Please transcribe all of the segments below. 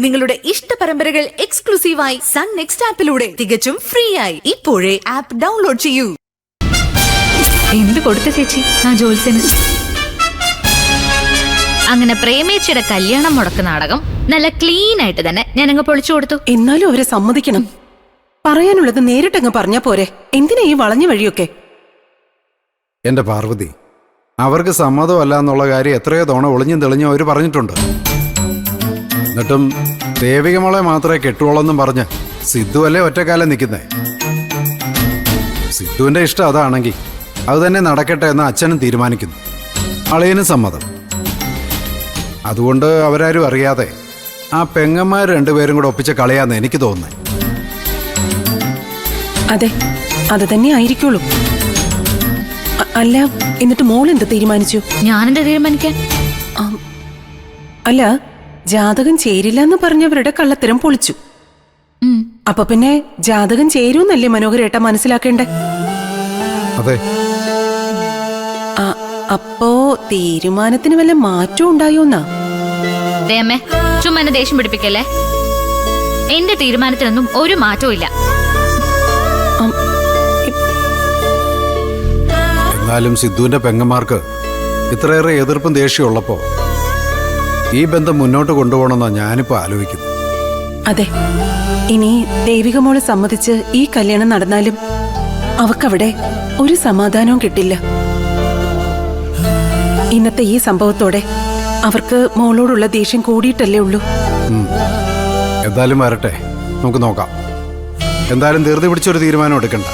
നിങ്ങളുടെ ഇഷ്ട പരമ്പരകൾ എക്സ്ക്ലൂസീവായി സൺ നെക്സ്റ്റ് ആപ്പിലൂടെ തികച്ചും ഫ്രീ ആയി. ഇപ്പോഴേ ആപ്പ് ഡൗൺലോഡ് ചെയ്യൂ. എന്ത് കൊടുത്ത ചേച്ചി ആ ജോത്സ്യന്? അങ്ങനെ പ്രേമേച്ചിയുടെ കല്യാണം മുടക്ക് നാടകം നല്ല ക്ലീൻ ആയിട്ട് തന്നെ ഞാൻ അങ്ങ് പൊളിച്ചു കൊടുത്തു. എന്നാലും അവരെ സമ്മതിക്കണം. പറയാനുള്ളത് നേരിട്ടങ്ങ് പറഞ്ഞാ പോരെ, എന്തിനാ ഈ വളഞ്ഞ വഴിയൊക്കെ? എന്റെ പാർവതി, അവർക്ക് സമ്മതമല്ല എന്നുള്ള കാര്യം എത്രയോ തവണ ഒളിഞ്ഞും തെളിഞ്ഞും അവർ പറഞ്ഞിട്ടുണ്ട്. എന്നിട്ടും ദേവികമോളെ മാത്രമേ കെട്ടുവോളെന്നും പറഞ്ഞ് സിദ്ധു അല്ലേ ഒറ്റക്കാലം നിൽക്കുന്നേ. സിദ്ധുവിന്റെ ഇഷ്ടം അതാണെങ്കിൽ അത് തന്നെ നടക്കട്ടെ എന്ന് അച്ഛനും തീരുമാനിക്കുന്നു. അളിയനും സമ്മതം. അതുകൊണ്ട് അവരാരും അറിയാതെ ആ പെങ്ങന്മാർ രണ്ടുപേരും കൂടെ ഒപ്പിച്ച കളിയാന്ന് എനിക്ക് തോന്നുന്നത്. അതെ, അത് തന്നെ ആയിരിക്കുള്ളൂ. അല്ല, എന്നിട്ട് മോൾ എന്ത് തീരുമാനിച്ചു? ഞാനെന്താ തീരുമാനിക്കാൻ? അല്ല, ജാതകം ചേരില്ല എന്ന് പറഞ്ഞവരുടെ കള്ളത്തരം പൊളിച്ചു. അപ്പൊ പിന്നെ ജാതകം ചേരൂന്നല്ലേ മനോഹരേട്ട മനസ്സിലാക്കേണ്ടേ? അതെ. അപ്പോ തീരുമാനത്തിന് വല്ല മാറ്റം ഉണ്ടായോന്നാ? ദേമേ, ചുമ്മാ എന്നെ ദേഷ്യം പിടിപ്പിക്കല്ലേ. എന്റെ തീരുമാനത്തിനൊന്നും ഒരു മാറ്റവും ഇല്ല. എന്നാലും സിദ്ധുവിന്റെ പെങ്ങന്മാർക്ക് ഇത്രയേറെ എതിർപ്പും ദേഷ്യവും ഉള്ളപ്പോ ഈ ബന്ധം മുന്നോട്ട് കൊണ്ടുപോകണമെന്നാണ് ഞാനിപ്പോ ആലോചിക്കുന്നത്. അതെ, ഇനി ദേവികമോളെ സമ്മതിച്ച് ഈ കല്യാണം നടന്നാലും അവക്കവിടെ ഒരു സമാധാനവും കിട്ടില്ല. ഇന്നത്തെ ഈ സംഭവത്തോടെ അവർക്ക് മോളോടുള്ള ദേഷ്യം കൂടിയിട്ടല്ലേ ഉള്ളൂ. എന്തായാലും വരട്ടെ, നമുക്ക് നോക്കാം. എന്തായാലും ധൃതി പിടിച്ചൊരു തീരുമാനം എടുക്കണ്ട.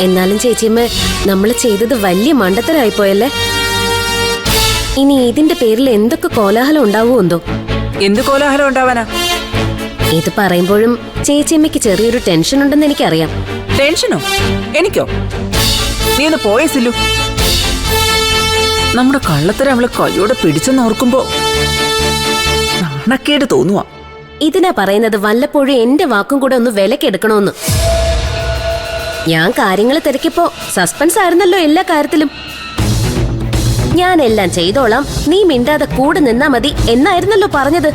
എന്നാലും ചേച്ചിയമ്മ, നമ്മൾ ചെയ്തത് വലിയ മണ്ടത്തരായിപ്പോയല്ലേ. ഇനി ഇതിന്റെ പേരിൽ എന്തൊക്കെ കോലാഹലം ഉണ്ടാവുമെന്തോ. എന്ത് കോലാഹലം ഉണ്ടാവാനാ? ഇത് പറയുമ്പോഴും ചേച്ചിയമ്മയ്ക്ക് ചെറിയൊരു ടെൻഷൻ ഉണ്ടെന്ന് എനിക്കറിയാം. ടെൻഷനോ? എനിക്കോ? നീ ഒന്ന് പോയ സില്ലു. നമ്മുടെ കള്ളത്തരം അവള് കൈയോടെ പിടിച്ചെന്ന് ഓർക്കുമ്പോ നാണക്കേട് തോന്നുവാ. ഇതിനാ പറയുന്നത് വല്ലപ്പോഴും എന്റെ വാക്കും കൂടെ ഒന്ന് വിലക്കെടുക്കണോന്ന്. ഞാൻ കാര്യങ്ങൾ തിരക്കിയപ്പോ സസ്പെൻസ് ആയിരുന്നല്ലോ എല്ലാ കാര്യത്തിലും. ഞാനെല്ലാം ചെയ്തോളാം, നീ മിണ്ടാതെ കൂടെ നിന്നാ മതി എന്നായിരുന്നല്ലോ പറഞ്ഞത്.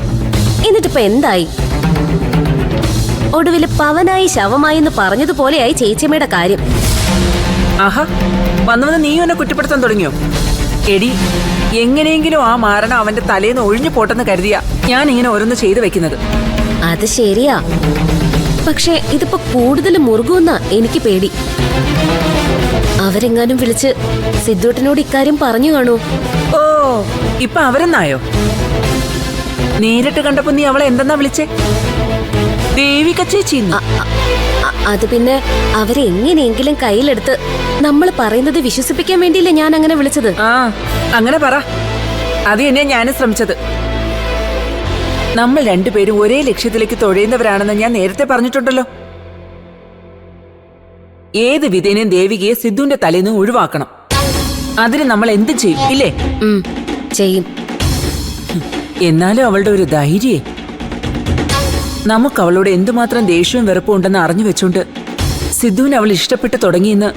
എന്നിട്ടിപ്പോ എന്തായി? ഒടുവില് പവനായി ശവമായി എന്ന് പറഞ്ഞതുപോലെയായി ചേച്ചിയമ്മയുടെ കാര്യം. ആഹാ, വന്നവന്ന് നീ എന്നെ കുറ്റപ്പെടുത്താൻ തുടങ്ങിയോ? എടി, എങ്ങനെയെങ്കിലും ആ മാരണം അവന്റെ തലേന്ന് ഒഴിഞ്ഞു പോട്ടെന്ന് കരുതിയാ ഞാൻ ഇങ്ങനെ ഓരോന്ന് ചെയ്തു വെക്കുന്നത്. അത് ശരിയാ, പക്ഷെ ഇതിപ്പോ കൂടുതൽ മുറുകുമെന്നാ എനിക്ക് പേടി. അവരെങ്ങാനും വിളിച്ച് സിദ്ധുട്ടനോട് ഇക്കാര്യം പറഞ്ഞു കാണൂ. ഓ, ഇപ്പൊ അവരെന്നായോ? നേരിട്ട് കണ്ടപ്പോ നീ അവളെ എന്തെന്നാ വിളിച്ചേ? ദേവിക ചേച്ചി. അത് പിന്നെ അവരെ എങ്ങനെയെങ്കിലും കയ്യിലെടുത്ത് നമ്മൾ പറയുന്നത് വിശ്വസിപ്പിക്കാൻ വേണ്ടിയില്ലേ ഞാൻ അങ്ങനെ വിളിച്ചത്. ആ, അങ്ങനെ പറ. അത് തന്നെയാ ഞാനും ശ്രമിച്ചത്. നമ്മൾ രണ്ടുപേരും ഒരേ ലക്ഷ്യത്തിലേക്ക് തുഴയുന്നവരാണെന്ന് ഞാൻ നേരത്തെ പറഞ്ഞിട്ടുണ്ടല്ലോ. ഏത് വിധേനയും ദേവികയെ സിദ്ധുവിന്റെ തലേന്ന് ഒഴിവാക്കണം. അതിന് നമ്മൾ എന്ത് ചെയ്യും, ഇല്ലേ? ചെയ്യും. എന്നാലും അവളുടെ ഒരു ധൈര്യേ. നമുക്ക് അവളോട് എന്തുമാത്രം ദേഷ്യവും വെറുപ്പും ഉണ്ടെന്ന് അറിഞ്ഞു വെച്ചോണ്ട് സിദ്ധുവിനെ അവൾ ഇഷ്ടപ്പെട്ട് തുടങ്ങിയെന്ന്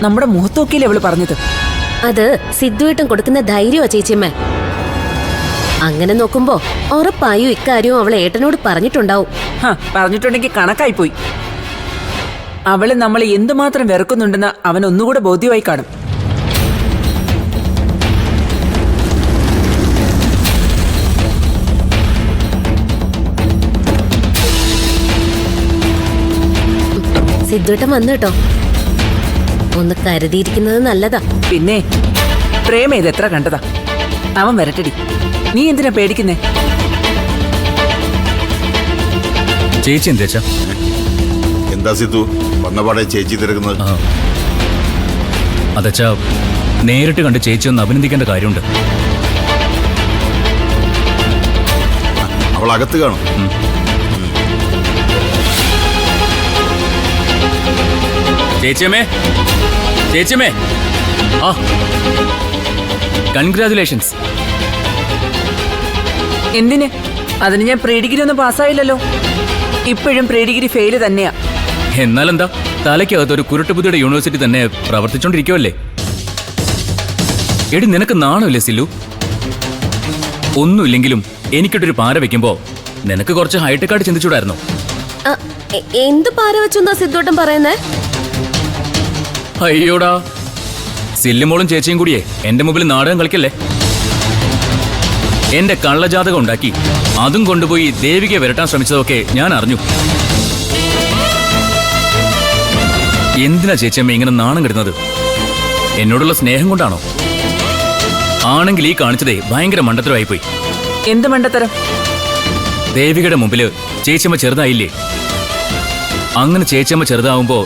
നമ്മുടെ മുഖത്തോക്കിയില്ലേ അവള് പറഞ്ഞത്. അത് സിദ്ധുവേട്ടൻ കൊടുക്കുന്ന ധൈര്യമാ ചേച്ചിയമ്മ. അങ്ങനെ നോക്കുമ്പോ ഉറപ്പായും ഇക്കാര്യവും അവൾ ഏട്ടനോട് പറഞ്ഞിട്ടുണ്ടാവും. പറഞ്ഞിട്ടുണ്ടെങ്കിൽ കണക്കായി പോയി. അവള് നമ്മളെ എന്തുമാത്രം വെറുക്കുന്നുണ്ടെന്ന് അവൻ ഒന്നുകൂടെ ബോധ്യമായി കാണും. സിദ്ധുവേട്ടൻ വന്നു കേട്ടോ. ഒന്ന് കരുതിയിരിക്കുന്നത് നല്ലതാ. പിന്നെ പ്രേമ ഇത് എത്ര കണ്ടതാ. അവൻ വരട്ടടി, നീ എന്തിനാ പേടിക്കുന്നേ? ചേച്ചി എന്താ? എന്താ സിദ്ധു വന്നപാടെ ചേച്ചി തിരക്കുന്നത്? അതച്ചാ, നേരിട്ട് കണ്ട് ചേച്ചി ഒന്ന് അഭിനന്ദിക്കേണ്ട കാര്യമുണ്ട്. അവൾ അകത്ത് കാണും. ചേച്ചിയമ്മേ, ചേച്ചിയമ്മേ, ആ, കൺഗ്രാറ്റുലേഷൻസ്. എന്തിന്? അതിന് ഞാൻ പ്രീ ഡിഗ്രി ഒന്നും പാസ്സായില്ലല്ലോ. ഇപ്പോഴും പ്രീ ഡിഗ്രി ഫെയില് തന്നെയാ. എന്നാലെന്താ, തലയ്ക്കകത്ത് ഒരു കുരുട്ടുബുദ്ധിയുടെ യൂണിവേഴ്സിറ്റി തന്നെ പ്രവർത്തിച്ചോണ്ടിരിക്കുവല്ലേ. എടി, നിനക്ക് നാണമില്ലേ സില്ലു? ഒന്നുമില്ലെങ്കിലും എനിക്കിട്ടൊരു പാര വെക്കുമ്പോ നിനക്ക് കുറച്ച് ഹൈടെക്കായിട്ട് ചിന്തിച്ചൂടായിരുന്നു. എന്ത് പാര വെച്ചെന്നാ സിദ്ധോട്ടം പറയുന്നേ? അയ്യോടാ, സില്ലുമോളും ചേച്ചിയും കൂടിയേ എന്റെ മുമ്പിൽ നാടകം കളിക്കല്ലേ. എന്റെ കള്ളജാതകം ഉണ്ടാക്കി അതും കൊണ്ടുപോയി ദേവികയെ വരട്ടാൻ ശ്രമിച്ചതൊക്കെ ഞാൻ അറിഞ്ഞു. എന്തിനാ ചേച്ചിയമ്മ ഇങ്ങനെ നാണം കെടുന്നത്? എന്നോടുള്ള സ്നേഹം കൊണ്ടാണോ? ആണെങ്കിൽ ഈ കാണിച്ചതേ ഭയങ്കര മണ്ടത്തരമായിപ്പോയി. എന്ത് മണ്ടത്തരം? ദേവികയുടെ മുമ്പില് ചേച്ചിയമ്മ ചെറുതായില്ലേ? അങ്ങനെ ചേച്ചിയമ്മ ചെറുതാവുമ്പോ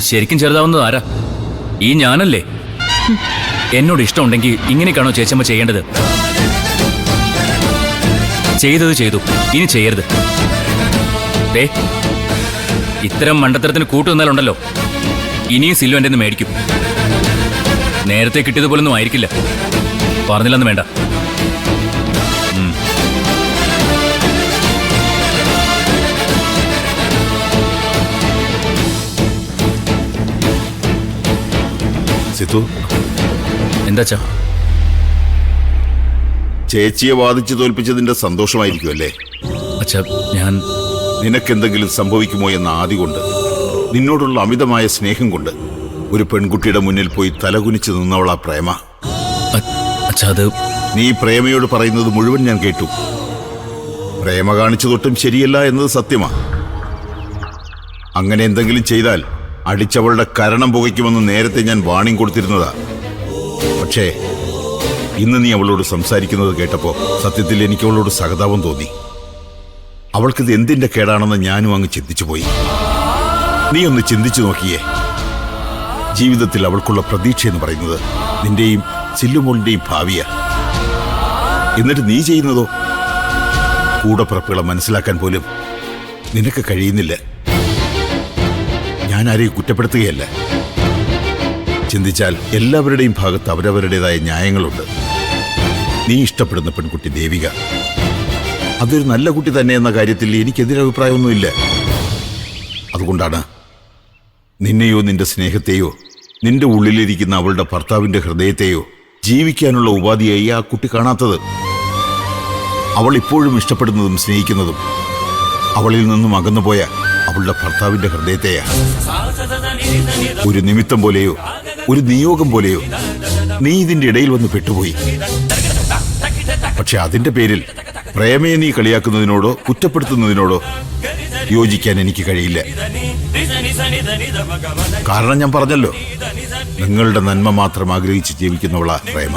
ശരിക്കും ചെറുതാവുന്നത് ആരാ? ഈ ഞാനല്ലേ? എന്നോട് ഇഷ്ടമുണ്ടെങ്കിൽ ഇങ്ങനെയൊക്കെയാണോ ചേച്ചിയമ്മ ചെയ്യേണ്ടത്? ചെയ്തത് ചെയ്തു, ഇനി ചെയ്യരുത്. ഇത്തരം മണ്ടത്തരത്തിന് കൂട്ടുനിന്നാലുണ്ടല്ലോ ഇനിയും സില്ലു എൻ്റെ മേടിക്കും. നേരത്തെ കിട്ടിയതുപോലൊന്നും ആയിരിക്കില്ല. പറഞ്ഞില്ലെന്ന് വേണ്ട. സിത്തു, എന്താച്ചാ? ചേച്ചിയെ വാദിച്ചു തോൽപ്പിച്ചതിന്റെ സന്തോഷമായിരിക്കുമല്ലേ? അച്ഛാ, ഞാൻ നിനക്കെന്തെങ്കിലും സംഭവിക്കുമോ എന്ന ആദി കൊണ്ട്, നിന്നോടുള്ള അമിതമായ സ്നേഹം കൊണ്ട് ഒരു പെൺകുട്ടിയുടെ മുന്നിൽ പോയി തലകുനിച്ച് നിന്നവളാ പ്രേമ. അച്ഛാ, അത് നീ പ്രേമയോട് പറയുന്നത് മുഴുവൻ ഞാൻ കേട്ടു. പ്രേമ കാണിച്ചു തൊട്ടും ശരിയല്ല എന്നത് സത്യമാ. അങ്ങനെ എന്തെങ്കിലും ചെയ്താൽ അടിച്ചവളുടെ കരണം പുകയ്ക്കുമെന്ന് നേരത്തെ ഞാൻ വാണിംഗ് കൊടുത്തിരുന്നതാ. പക്ഷേ ഇന്ന് നീ അവളോട് സംസാരിക്കുന്നത് കേട്ടപ്പോ സത്യത്തിൽ എനിക്ക് അവളോട് സഹതാപം തോന്നി. അവൾക്കിത് എന്തിന്റെ കേടാണെന്ന് ഞാനും അങ്ങ് ചിന്തിച്ചു പോയി. നീ ഒന്ന് ചിന്തിച്ചു നോക്കിയേ. ജീവിതത്തിൽ അവൾക്കുള്ള പ്രതീക്ഷ എന്ന് പറയുന്നത് നിന്റെയും സില്ലുമോളിന്റെയും ഭാവിയാ. എന്നിട്ട് നീ ചെയ്യുന്നതോ? കൂടപ്പിറപ്പുകളെ മനസ്സിലാക്കാൻ പോലും നിനക്ക് കഴിയുന്നില്ല. ഞാൻ ആരെയും കുറ്റപ്പെടുത്തുകയല്ല. ചിന്തിച്ചാൽ എല്ലാവരുടെയും ഭാഗത്ത് അവരവരുടേതായ ന്യായങ്ങളുണ്ട്. നീ ഇഷ്ടപ്പെടുന്ന പെൺകുട്ടി ദേവിക, അതൊരു നല്ല കുട്ടി തന്നെ എന്ന കാര്യത്തിൽ എനിക്കെതിരഭിപ്രായമൊന്നുമില്ല. അതുകൊണ്ടാണ് നിന്നെയോ നിന്റെ സ്നേഹത്തെയോ നിന്റെ ഉള്ളിലിരിക്കുന്ന അവളുടെ ഭർത്താവിന്റെ ഹൃദയത്തെയോ ജീവിക്കാനുള്ള ഉപാധിയായി ആ കുട്ടി കാണാത്തത്. അവൾ ഇപ്പോഴും ഇഷ്ടപ്പെടുന്നതും സ്നേഹിക്കുന്നതും അവളിൽ നിന്നും അകന്നുപോയ അവളുടെ ഭർത്താവിന്റെ ഹൃദയത്തെയാ. ഒരു നിമിത്തം പോലെയോ ഒരു നിയോഗം പോലെയോ നീ ഇതിന്റെ ഇടയിൽ വന്ന് പെട്ടുപോയി. പക്ഷെ അതിന്റെ പേരിൽ പ്രേമയെ നീ കളിയാക്കുന്നതിനോടോ കുറ്റപ്പെടുത്തുന്നതിനോടോ യോജിക്കാൻ എനിക്ക് കഴിയില്ല. കാരണം ഞാൻ പറഞ്ഞല്ലോ, നിങ്ങളുടെ നന്മ മാത്രം ആഗ്രഹിച്ച് ജീവിക്കുന്നവളാ പ്രേമ.